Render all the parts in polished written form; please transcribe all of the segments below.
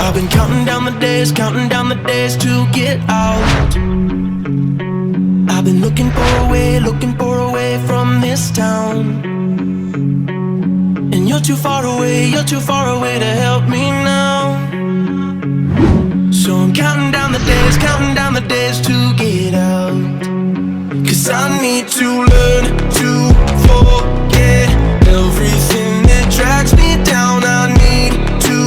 I've been counting down the days to get out. I've been looking for a way from this town. And you're too far away to help me now. So I'm counting down the days to get out. 'Cause I need to learn to forget everything that drags me down. I need to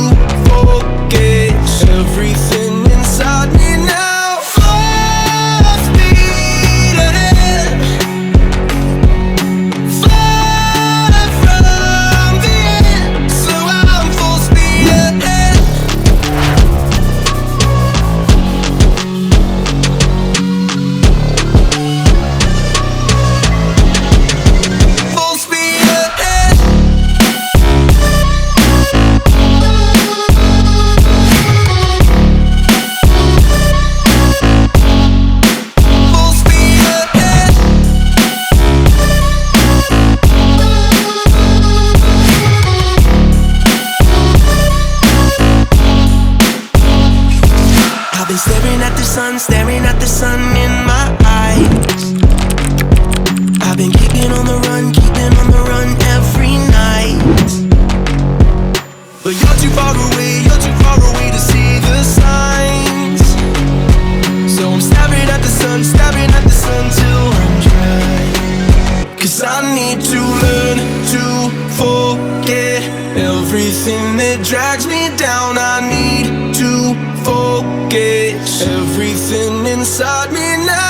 forget everything inside me now. Full speed ahead, far from the end. So I'm full speed ahead. Full speed ahead. Full speed ahead. I've been staring at the sun in my eyes. I've been keeping on the run every night. But you're too far away to see the signs. So I'm staring at the sun till I'm dry. 'Cause I need to learn to forget everything that drags me down. I need to forget everything inside me now.